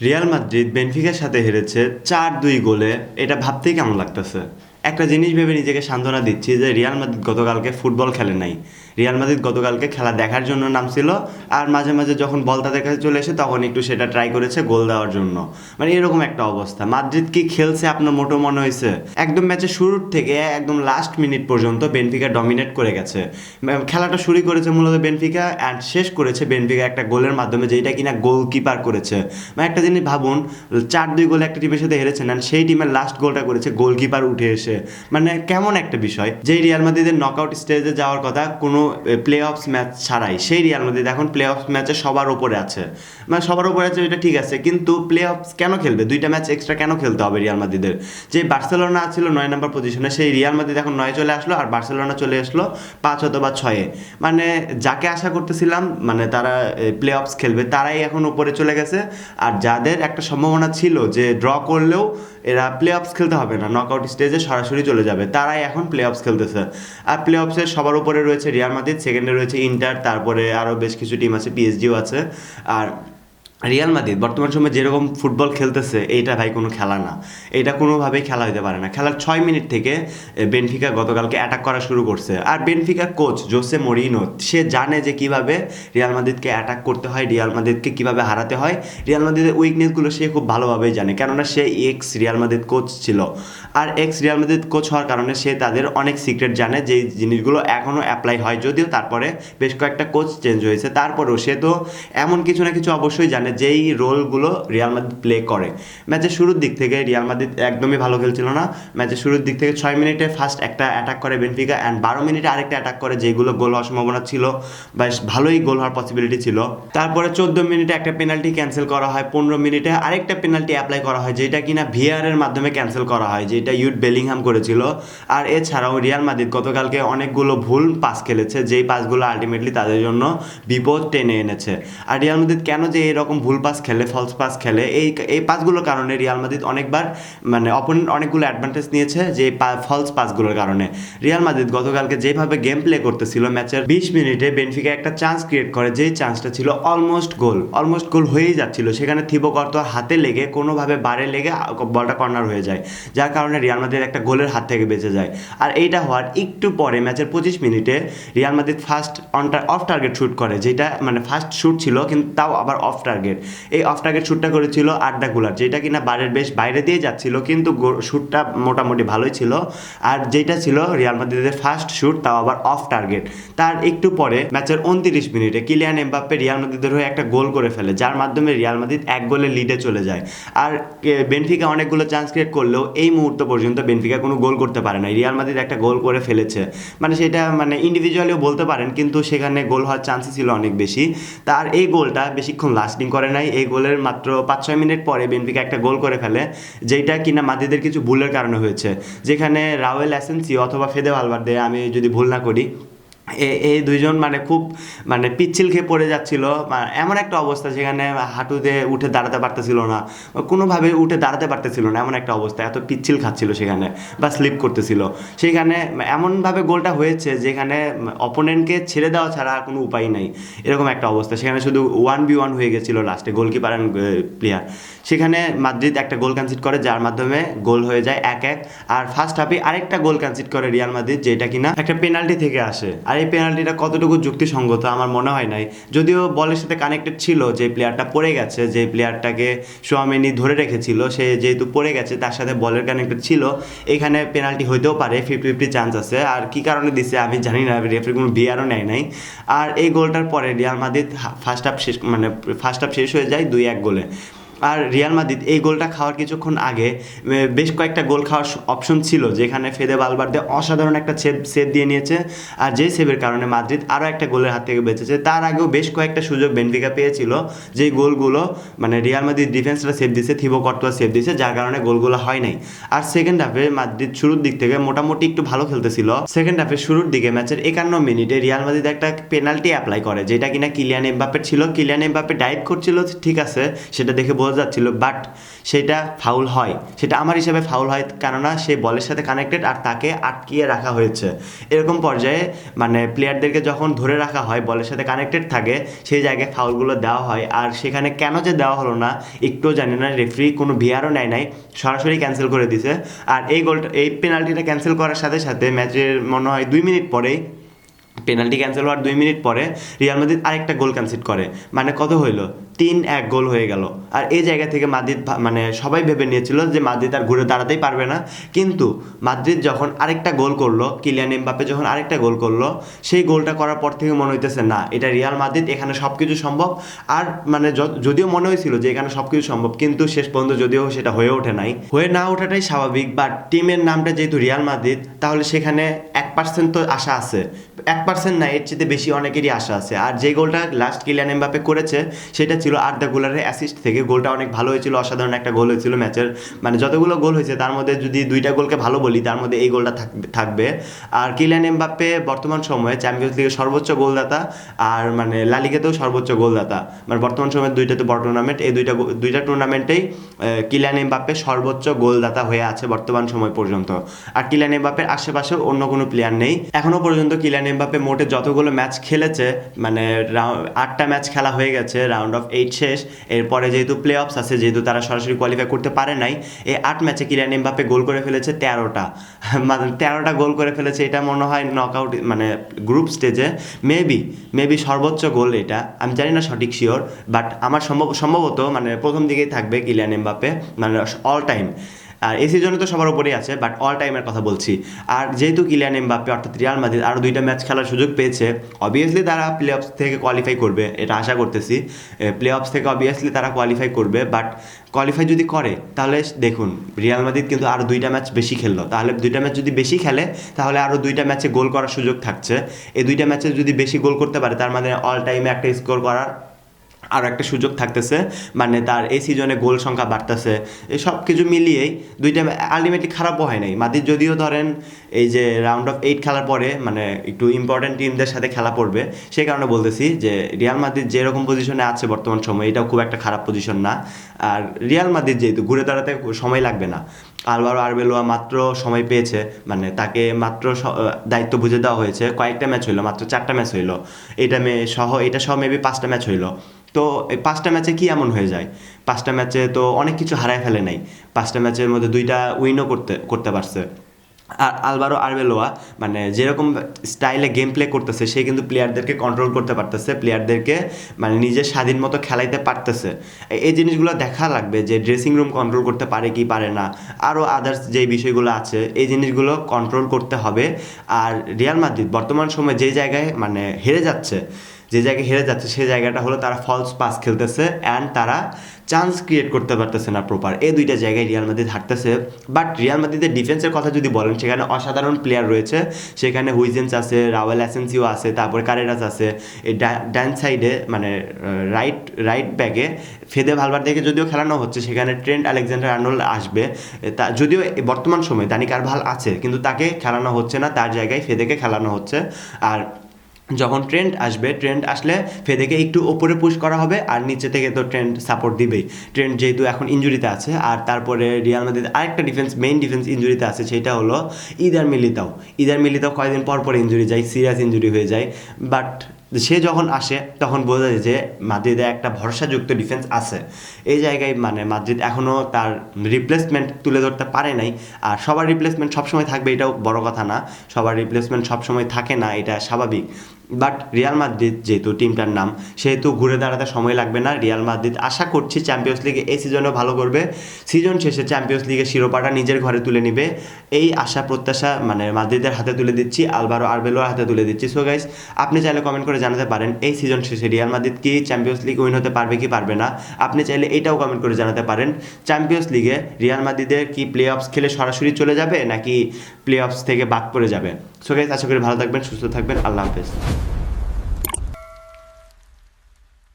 Real Madrid বেনফিকার সাথে হেরেছে 4-2 গোলে। এটা ভাবতেই কেমন লাগতেছে। একটা জিনিস ভেবে নিজেকে সান্ত্বনা দিচ্ছি যে রিয়াল মাদ্রিদ গতকালকে ফুটবল খেলে নাই। রিয়াল মাদ্রিদ গতকালকে খেলা দেখার জন্য নামছিল, আর মাঝে মাঝে যখন বল তাদের কাছে চলে এসে তখন একটু সেটা ট্রাই করেছে গোল দেওয়ার জন্য। মানে এরকম একটা অবস্থা। মাদ্রিদ কি খেলছে আপনার মোটেও মনে হয়েছে? একদম ম্যাচের শুরুর থেকে একদম লাস্ট মিনিট পর্যন্ত বেনফিকা ডমিনেট করে গেছে। খেলাটা শুরু করেছে মূলত বেনফিকা, অ্যান্ড শেষ করেছে বেনফিকা একটা গোলের মাধ্যমে, যেটা কিনা গোলকিপার করেছে। মানে একটা জিনিস ভাবুন, 4-2 গোলে একটা টিমের সাথে হেরেছেন, অ্যান্ড সেই টিমের লাস্ট গোলটা করেছে গোলকিপার উঠে এসে। মানে কেমন একটা বিষয়, যেই রিয়াল মাদ্রিদের নকআউট স্টেজে যাওয়ার কথা কোনো প্লে অফস ম্যাচ ছাড়াই, সেই রিয়াল মাদ্রিদ এখন প্লে অফস ম্যাচে সবার ওপরে আছে। মানে সবার ওপরে আছে, এটা ঠিক আছে, কিন্তু প্লে অফস কেন খেলবে? 2টা ম্যাচ এক্সট্রা কেন খেলতে হবে রিয়াল মাদ্রিদের? যে বার্সেলোনা ছিল 9 নম্বর পজিশনে, সেই রিয়াল মাদ্রিদ এখন 9 চলে আসলো, আর বার্সেলোনা চলে আসলো 5 অথবা 6-এ। মানে যাকে আশা করতেছিলাম মানে তারা প্লে অফস খেলবে, তারাই এখন উপরে চলে গেছে। আর যাদের একটা সম্ভাবনা ছিল যে ড্র করলেও এরা প্লে অফস খেলতে হবে না, নকআউট স্টেজে সরাসরি চলে যাবে, তারাই এখন প্লে অফস খেলতেছে। আর প্লে অফসের সবার উপরে রয়েছে রিয়াল মাদ্রিদ, সেকেন্ডে রয়েছে ইন্টার, তারপরে আরও বেশ কিছু টিম আছে, পিএসজিও আছে। আর রিয়াল মাদ্রিদ বর্তমান সময়ে যেরকম ফুটবল খেলতেছে, এইটা ভাই কোনো খেলা না। এটা কোনোভাবেই খেলা হতে পারে না। খেলার 6 মিনিট থেকে বেনফিকা গতকালকে অ্যাটাক করা শুরু করছে। আর বেনফিকার কোচ জোসে মরিনো, সে জানে যে কিভাবে রিয়াল মাদ্রিদকে অ্যাটাক করতে হয়, রিয়াল মাদ্রিদকে কিভাবে হারাতে হয়। রিয়াল মাদ্রিদের উইকনেসগুলো সে খুব ভালোভাবেই জানে, কেননা সে এক্স রিয়াল মাদ্রিদ কোচ ছিল। আর এক্স রিয়াল মাদ্রিদ কোচ হওয়ার কারণে সে তাদের অনেক সিক্রেট জানে, যেই জিনিসগুলো এখনও অ্যাপ্লাই হয়, যদিও তারপরে বেশ কয়েকটা কোচ চেঞ্জ হয়েছে, তারপরেও সে তো এমন কিছু না কিছু অবশ্যই জানে যেই রোলগুলো রিয়াল মাদ্রিদ প্লে করে। ম্যাচের শুরুর দিক থেকে রিয়াল মাদ্রিদ একদমই ভালো খেলছিল না। ম্যাচের শুরুর দিক থেকে 6 মিনিটে ফার্স্ট একটা অ্যাটাক করে বেনফিকা, অ্যান্ড 12 মিনিটে আরেকটা অ্যাটাক করে, যেগুলো গোল হওয়ার সম্ভাবনা ছিল, বেশ ভালোই গোল হওয়ার পসিবিলিটি ছিল। তারপরে 14 মিনিটে একটা পেনাল্টি ক্যান্সেল করা হয়, 15 মিনিটে আরেকটা পেনাল্টি অ্যাপ্লাই করা হয়, যেটা কিনা ভিআরের মাধ্যমে ক্যান্সেল করা হয়, যেটা ইউড বেলিংহাম করেছিল। আর এছাড়াও রিয়াল মাদ্রিদ গতকালকে অনেকগুলো ভুল পাস খেলেছে, যেই পাসগুলো আলটিমেটলি তাদের জন্য বিপদ টেনে এনেছে। আর রিয়াল মাদ্রিদ কেন যে এরকম ভুল পাস খেলে, ফলস পাস খেলে, এই পাসগুলোর কারণে রিয়াল মাদ্রিদ অনেকবার মানে অপোনেন্ট অনেকগুলো অ্যাডভান্টেজ নিয়েছে, যে ফলস পাসগুলোর কারণে। রিয়াল মাদ্রিদ গতকালকে যেভাবে গেম প্লে করতেছিল, ম্যাচের 20 মিনিটে বেনফিকা একটা চান্স ক্রিয়েট করে, যেই চান্সটা ছিল অলমোস্ট গোল হয়েই যাচ্ছিল, সেখানে থিবো কর্তোয়ার হাতে লেগে কোনোভাবে বারে লেগে বলটা কর্নার হয়ে যায়, যার কারণে রিয়াল মাদ্রিদ একটা গোলের হাত থেকে বেঁচে যায়। আর এইটা হওয়ার একটু পরে ম্যাচের 25 মিনিটে Real Madrid first of target shoot করে, যেটা মানে ফার্স্ট শ্যুট ছিল কিন্তু তাও আবার অফ টার্গেট। এই অফ টার্গেট শ্যুটটা করেছিল আর্দা গুলার, যেটা কিনা বারের বেশ বাইরে দিয়ে যাচ্ছিল, কিন্তু শ্যুটটা মোটামুটি ভালোই ছিল। আর যেটা ছিল রিয়াল মাদ্রিদের ফার্স্ট শ্যুট, তাও আবার অফ টার্গেট। তার একটু পরে ম্যাচের 29 মিনিটে কিলিয়ান এমবাপ্পে রিয়াল মাদ্রিদের হয়ে একটা গোল করে ফেলে, যার মাধ্যমে রিয়াল মাদ্রিদ 1 গোলে লিডে চলে যায়। আর বেনফিকা অনেকগুলো চান্স ক্রিয়েট করলেও এই মুহূর্ত পর্যন্ত বেনফিকা কোনো গোল করতে পারে না। রিয়াল মাদ্রিদ একটা গোল করে ফেলেছে, মানে সেটা মানে ইন্ডিভিজুয়ালিও বলতে পারেন, কিন্তু সেখানে গোল হওয়ার চান্সই ছিল অনেক বেশি। তার এই গোলটা বেশিক্ষণ লাস্টিং করে নাই। এই গোলের মাত্র 5-6 মিনিট পরে বেনফিকা একটা গোল করে ফেলে, যেটা কিনা মাদ্রিদের কিছু ভুলের কারণে হয়েছে, যেখানে রাউয়েল অ্যাসেন্সিও অথবা ফেদে ভালভার্দে, আমি যদি ভুল না করি, এই দুইজন মানে খুব মানে পিচ্ছিল খেয়ে পড়ে যাচ্ছিল। এমন একটা অবস্থা যেখানে হাঁটুতে উঠে দাঁড়াতে পারতেছিল না, কোনোভাবে উঠে দাঁড়াতে পারতেছিল না, এমন একটা অবস্থা, এত পিচ্ছিল খাচ্ছিল সেখানে, বা স্লিপ করতেছিল সেখানে। এমনভাবে গোলটা হয়েছে যেখানে অপোনেন্টকে ছেড়ে দেওয়া ছাড়া আর কোনো উপায় নাই, এরকম একটা অবস্থা। সেখানে শুধু 1v1 হয়ে গেছিলো লাস্টে, গোলকিপার অ্যান্ড প্লেয়ার। সেখানে মাদ্রিদ একটা গোল কনসিড করে, যার মাধ্যমে গোল হয়ে যায় 1-1। আর ফার্স্ট হাফে আরেকটা গোল কনসিড করে রিয়াল মাদ্রিদ, যেটা কিনা একটা পেনাল্টি থেকে আসে। আর এই পেনাল্টিটা কতটুকু যুক্তিসঙ্গত আমার মনে হয় নাই, যদিও বলের সাথে কানেক্টেড ছিল। যে প্লেয়ারটা পড়ে গেছে, যে প্লেয়ারটাকে সোয়ামেনি ধরে রেখেছিল, সে যেহেতু পড়ে গেছে, তার সাথে বলের কানেক্টেড ছিল, এখানে পেনাল্টি হইতেও পারে, 50-50 চান্স আছে। আর কি কারণে দিছে আমি জানি না, রেফারি কোনো ভিআরও নেয় নাই। আর এই গোলটার পরে রিয়াল মাদ্রিদ ফার্স্ট হাফ শেষ হয়ে যায় 2-1 গোলে। আর রিয়াল মাদ্রিদ এই গোলটা খাওয়ার কিছুক্ষণ আগে বেশ কয়েকটা গোল খাওয়ার অপশন ছিল, যেখানে ফেদে ভালভার্দে অসাধারণ একটা সেভ দিয়ে নিয়েছে, আর যে সেভের কারণে মাদ্রিদ আরও একটা গোলের হাত থেকে বেঁচেছে। তার আগেও বেশ কয়েকটা সুযোগ বেনফিকা পেয়েছিল, যেই গোলগুলো মানে রিয়াল মাদ্রিদ ডিফেন্সরা সেভ দিয়েছে, থিবো কর্তোয়া সেভ দিয়েছে, যার কারণে গোলগুলো হয় নাই। আর সেকেন্ড হাফে মাদ্রিদ শুরুর দিক থেকে মোটামুটি একটু ভালো খেলতেছিল। সেকেন্ড হাফের শুরুর দিকে ম্যাচের 51 মিনিটে রিয়াল মাদ্রিদ একটা পেনাল্টি অ্যাপ্লাই করে, যেটা কিনা কিলিয়ান এমবাপ্পের ছিল। কিলিয়ান এমবাপ্পে ডাইভ করছিল, ঠিক আছে, সেটা দেখে বোঝা বোঝা যাচ্ছিল, বাট সেটা ফাউল হয়, সেটা আমার হিসাবে ফাউল হয়, কেননা সে বলের সাথে কানেক্টেড আর তাকে আটকিয়ে রাখা হয়েছে। এরকম পর্যায়ে মানে প্লেয়ারদেরকে যখন ধরে রাখা হয়, বলের সাথে কানেক্টেড থাকে, সেই জায়গায় ফাউলগুলো দেওয়া হয়। আর সেখানে কেন যে দেওয়া হলো না একটুও জানি না, রেফারি কোনো ভিআরও নেয় নাই, সরাসরি ক্যান্সেল করে দিছে। আর এই পেনাল্টিটা ক্যান্সেল করার সাথে সাথে ম্যাচের মনে হয় 2 মিনিট পরেই, পেনাল্টি ক্যান্সেল হওয়ার 2 মিনিট পরে রিয়াল মাদ্রিদ আরেকটা গোল ক্যান্সেল করে। মানে কত হইলো, 3-1 গোল হয়ে গেল। আর এই জায়গা থেকে মাদ্রিদ মানে সবাই ভেবে নিয়েছিল যে মাদ্রিদ আর ঘুরে দাঁড়াতেই পারবে না। কিন্তু মাদ্রিদ যখন আরেকটা গোল করলো, কিলিয়ান এমবাপ্পে যখন আরেকটা গোল করলো, সেই গোলটা করার পর থেকে মনে হইতেছে না এটা রিয়াল মাদ্রিদ, এখানে সব কিছু সম্ভব। আর মানে যদিও মনে হয়েছিল যে এখানে সব কিছু সম্ভব, কিন্তু শেষ পর্যন্ত যদিও সেটা হয়ে ওঠে নাই, হয়ে না ওঠাটাই স্বাভাবিক। বাট টিমের নামটা যেহেতু রিয়াল মাদ্রিদ, তাহলে সেখানে 1% তো আশা আছে, 1% না, এর চেয়ে বেশি অনেকেরই আশা আছে। আর যে গোলটা লাস্ট কিলিয়ান এমবাপ্পে করেছে সেটা ছিল আর্দা গুলারের অ্যাসিস্ট থেকে। গোলটা অনেক ভালো হয়েছিল, অসাধারণ একটা গোল হয়েছিল ম্যাচের। মানে যতগুলো গোল হয়েছে তার মধ্যে যদি 2টা গোলকে ভালো বলি, তার মধ্যে এই গোলটা থাকবে। আর কিলিয়ান এমবাপ্পে বর্তমান সময়ে চ্যাম্পিয়ন্স লিগের সর্বোচ্চ গোলদাতা, আর মানে লা লিগাতেও সর্বোচ্চ গোলদাতা। মানে বর্তমান সময়ে দুইটাতে বড় টুর্নামেন্ট, এই দুইটা টুর্নামেন্টেই কিলিয়ান এমবাপ্পে সর্বোচ্চ গোলদাতা হয়ে আছে বর্তমান সময় পর্যন্ত। আর কিলিয়ান এমবাপ্পের আশেপাশে অন্য কোনো প্লেয়ার নেই এখনো পর্যন্ত। কিলিয়ান এমবাপ্পে মোটে যতগুলো ম্যাচ খেলেছে, মানে 8টা ম্যাচ খেলা হয়ে গেছে, রাউন্ড অফ 8 শেষ। এরপরে যেহেতু প্লে অফস আছে, যেহেতু তারা সরাসরি কোয়ালিফাই করতে পারে নাই, এই 8 ম্যাচে কিলিয়ান এমবাপ্পে গোল করে ফেলেছে 13টা। মানে 13টা গোল করে ফেলেছে, এটা মনে হয় নকআউট মানে গ্রুপ স্টেজে মেবি সর্বোচ্চ গোল এটা। আমি জানি না সঠিক শিওর, বাট আমার সম্ভবত মানে প্রথম দিকেই থাকবে কিলিয়ান এমবাপ্পে, মানে অল টাইম। আর এই সিজনে তো সবার উপরেই আছে, বাট অল টাইমের কথা বলছি। আর যেহেতু কিলিয়ান এমবাপ্পে অর্থাৎ রিয়াল মাদ্রিদ আরও 2টা ম্যাচ খেলার সুযোগ পেয়েছে, অবভিয়াসলি তারা প্লে অফস থেকে কোয়ালিফাই করবে, এটা আশা করতেছি। প্লে অফস থেকে অবভিয়াসলি তারা কোয়ালিফাই করবে, বাট কোয়ালিফাই যদি করে তাহলে দেখুন রিয়াল মাদ্রিদ কিন্তু আরও 2টা ম্যাচ বেশি খেললো। তাহলে 2টা ম্যাচ যদি বেশি খেলে, তাহলে আরও 2টা ম্যাচে গোল করার সুযোগ থাকছে। এই 2টা ম্যাচে যদি বেশি গোল করতে পারে, তার মানে অল টাইমে একটা স্কোর করার আরও একটা সুযোগ থাকতেছে, মানে তার এই সিজনে গোল সংখ্যা বাড়তেছে। এই সব কিছু মিলিয়েই 2টা আলটিমেটলি খারাপও হয় নাই। মাদ্রিদ যদিও ধরেন এই যে রাউন্ড অফ 8 খেলার পরে মানে একটু ইম্পর্টেন্ট টিমদের সাথে খেলা পড়বে, সেই কারণে বলতেছি যে রিয়াল মাদ্রিদ যেরকম পজিশনে আছে বর্তমান সময়ে, এটাও খুব একটা খারাপ পজিশন না। আর রিয়াল মাদ্রিদ যেহেতু ঘুরে দাঁড়াতে সময় লাগবে না, আলভারো আরবেলোয়া মাত্র সময় পেয়েছে, মানে তাকে মাত্র দায়িত্ব বুঝে দেওয়া হয়েছে। কয়েকটা ম্যাচ হইলো, মাত্র 4টা ম্যাচ হইলো, এটা সহ মেবি 5টা ম্যাচ হইলো। তো এই 5টা ম্যাচে কি এমন হয়ে যায়? 5টা ম্যাচে তো অনেক কিছু হারায় ফেলে নাই, 5টা ম্যাচের মধ্যে 2টা উইনও করতে পারছে। আর আলভারো আরবেলোয়া মানে যেরকম স্টাইলে গেম প্লে করতেছে, সে কিন্তু প্লেয়ারদেরকে কন্ট্রোল করতে পারতেছে, প্লেয়ারদেরকে মানে নিজের স্বাধীন মতো খেলাইতে পারতেছে। এই জিনিসগুলো দেখা লাগবে যে ড্রেসিং রুম কন্ট্রোল করতে পারে কি পারে না, আরও আদার্স যে বিষয়গুলো আছে, এই জিনিসগুলো কন্ট্রোল করতে হবে। আর রিয়াল মাদ্রিদ বর্তমান সময়ে যে জায়গায় মানে হেরে যাচ্ছে, সেই জায়গাটা হলো তারা ফলস পাস খেলতেছে অ্যান্ড তারা চান্স ক্রিয়েট করতে পারতেছে না প্রপার। এই 2টা জায়গায় রিয়াল মাদ্রিদ হারতেছে। বাট রিয়াল মাদ্রিদের ডিফেন্সের কথা যদি বলেন, সেখানে অসাধারণ প্লেয়ার রয়েছে। সেখানে হুইজেন্স আছে, রাউল অ্যাসেন্সিও আছে, তারপরে কারেরাস আছে। এই ডান সাইডে মানে রাইট ব্যাকে ফেদে ভালভার্দেকে যদিও খেলানো হচ্ছে, সেখানে ট্রেন্ট আলেকজান্ডার আর্নল্ড আসবে। যদিও বর্তমান সময়ে দানি কারভাল আছে, কিন্তু তাকে খেলানো হচ্ছে না, তার জায়গায় ফেদেকে খেলানো হচ্ছে। আর যখন ট্রেন্ড আসলে ফেদেকে একটু ওপরে পুশ করা হবে, আর নিচে থেকে তো ট্রেন্ড সাপোর্ট দিবেই। ট্রেন্ড যেহেতু এখন ইনজুরিতে আছে, আর তারপরে রিয়াল মাদ্রিদ আরেকটা মেইন ডিফেন্স ইনজুরিতে আছে, সেটা হলো ইদার মিলিতাও কয়েকদিন পর ইনজুরি যায়, সিরিয়াস ইনজুরি হয়ে যায়। বাট সে যখন আসে তখন বোঝা যায় যে মাদ্রিদে একটা ভরসাযুক্ত ডিফেন্স আছে। এই জায়গায় মানে মাদ্রিদ এখনও তার রিপ্লেসমেন্ট তুলে ধরতে পারে নাই। আর সবার রিপ্লেসমেন্ট সবসময় থাকবে এটাও বড় কথা না, সবার রিপ্লেসমেন্ট সবসময় থাকে না, এটা স্বাভাবিক। বাট রিয়াল মাদ্রিদ যেহেতু টিমটার নাম, সেহেতু ঘুরে দাঁড়াতে সময় লাগবে না। রিয়াল মাদ্রিদ আশা করছি চ্যাম্পিয়ন্স লিগে এই সিজনেও ভালো করবে, সিজন শেষে চ্যাম্পিয়ন্স লিগের শিরোপাটা নিজের ঘরে তুলে নিবে, এই আশা প্রত্যাশা মানে মাদ্রিদের হাতে তুলে দিচ্ছি, আলভারো আরবেলোয়ার হাতে তুলে দিচ্ছি। সো গাইস, আপনি চাইলে কমেন্ট করে জানাতে পারেন এই সিজন শেষে রিয়াল মাদ্রিদ কি চ্যাম্পিয়ন্স লিগ উইন হতে পারবে কি পারবে না। আপনি চাইলে এটাও কমেন্ট করে জানাতে পারেন চ্যাম্পিয়ন্স লিগে রিয়াল মাদ্রিদের কি প্লে অফস খেলে সরাসরি চলে যাবে, নাকি প্লে অফস থেকে বাদ পড়ে যাবে। সো গাইস, আশা করি ভালো থাকবেন, সুস্থ থাকবেন, আল্লাহ হাফেজ।